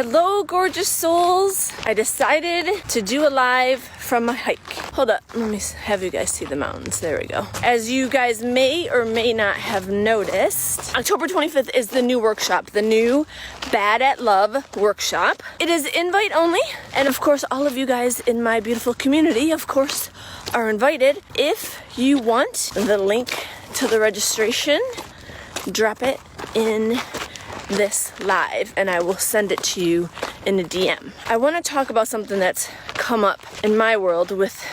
Hello, gorgeous souls. I decided to do a live from my hike. Hold up, let me have you guys see the mountains. There we go. As you guys may or may not have noticed, October 25th is the new workshop, the new Bad at Love workshop. It is invite only, and of course, all of you guys in my beautiful community, of course, are invited. If you want the link to the registration, drop it in this live and I will send it to you in a DM. I want to talk about something that's come up in my world with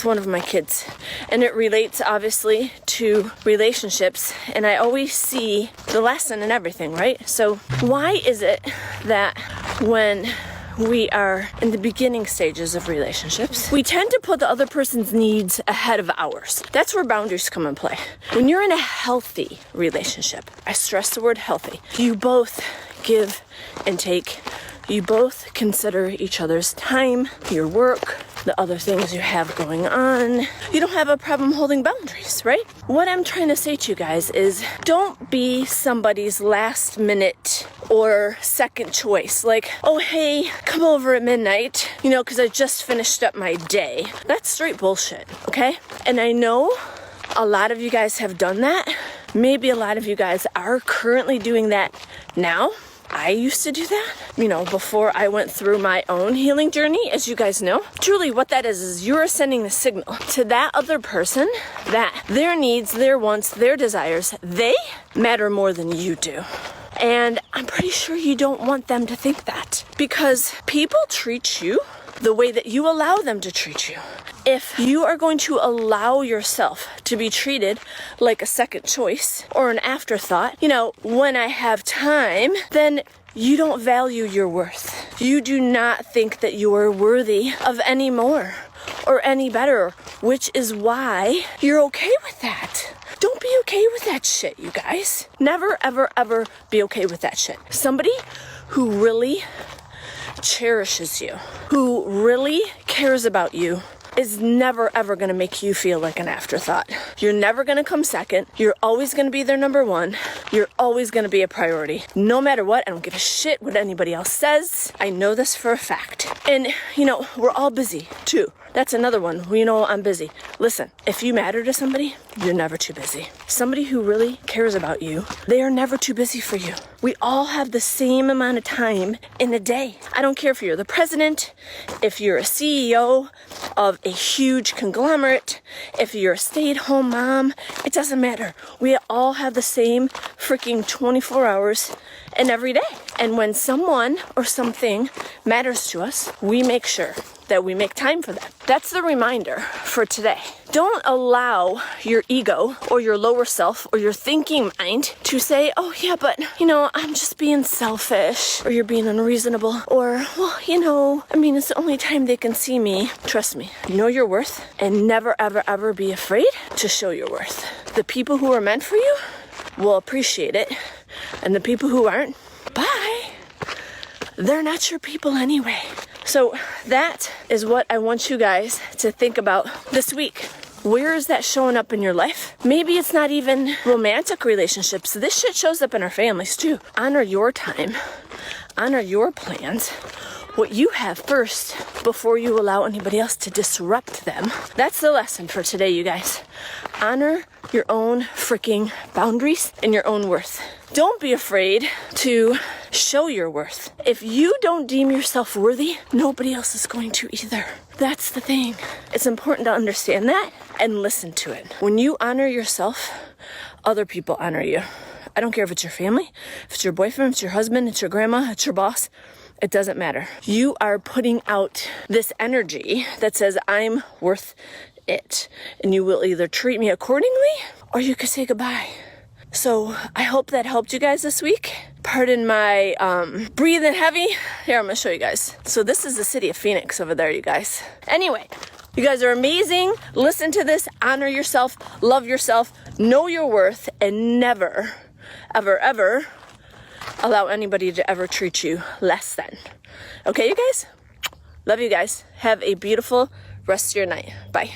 one of my kids, and it relates obviously to relationships, and I always see the lesson in everything, right? So why is it that when we are in the beginning stages of relationships, we tend to put the other person's needs ahead of ours? That's where boundaries come in play. When you're in a healthy relationship, I stress the word healthy, you both give and take. You both consider each other's time, your work, the other things you have going on. You don't have a problem holding boundaries, right? What I'm trying to say to you guys is don't be somebody's last minute or second choice. Like, oh, hey, come over at midnight, because I just finished up my day. That's straight bullshit, okay? And I know a lot of you guys have done that. Maybe a lot of you guys are currently doing that now. I used to do that, before I went through my own healing journey, as you guys know. Truly what that is you're sending the signal to that other person that their needs, their wants, their desires, they matter more than you do. And I'm pretty sure you don't want them to think that, because people treat you the way that you allow them to treat you. If you are going to allow yourself to be treated like a second choice or an afterthought, when I have time, then you don't value your worth. You do not think that you are worthy of any more or any better, which is why you're okay with that. Don't be okay with that shit, you guys. Never, ever, ever be okay with that shit. Somebody who really cherishes you, who really cares about you, is never ever going to make you feel like an afterthought. You're never going to come second. You're always going to be their number one. You're always going to be a priority. No matter what, I don't give a shit what anybody else says. I know this for a fact. And, we're all busy too. That's another one. I'm busy. Listen, if you matter to somebody, you're never too busy. Somebody who really cares about you, they are never too busy for you. We all have the same amount of time in a day. I don't care if you're the president, if you're a CEO of a huge conglomerate, if you're a stay-at-home mom, it doesn't matter. We all have the same freaking 24 hours in every day. And when someone or something matters to us, we make sure that we make time for them. That's the reminder for today. Don't allow your ego or your lower self or your thinking mind to say, oh yeah, but I'm just being selfish, or you're being unreasonable, or it's the only time they can see me. Trust me, know your worth and never ever ever be afraid to show your worth. The people who are meant for you will appreciate it, and the people who aren't, bye. They're not your people anyway. So that is what I want you guys to think about this week. Where is that showing up in your life? Maybe it's not even romantic relationships. This shit shows up in our families too. Honor your time. Honor your plans. What you have first before you allow anybody else to disrupt them. That's the lesson for today, you guys. Honor your own freaking boundaries and your own worth. Don't be afraid to show your worth. If you don't deem yourself worthy, nobody else is going to either. That's the thing. It's important to understand that and listen to it. When you honor yourself, other people honor you. I don't care if it's your family, if it's your boyfriend, if it's your husband, it's your grandma, it's your boss. It doesn't matter. You are putting out this energy that says, I'm worth it. And you will either treat me accordingly or you could say goodbye. So I hope that helped you guys this week. Pardon my breathing heavy. Here, I'm gonna show you guys. So this is the city of Phoenix over there, you guys. Anyway, you guys are amazing. Listen to this, honor yourself, love yourself, know your worth, and never, ever, ever allow anybody to ever treat you less than. Okay, you guys? Love you guys. Have a beautiful rest of your night. Bye.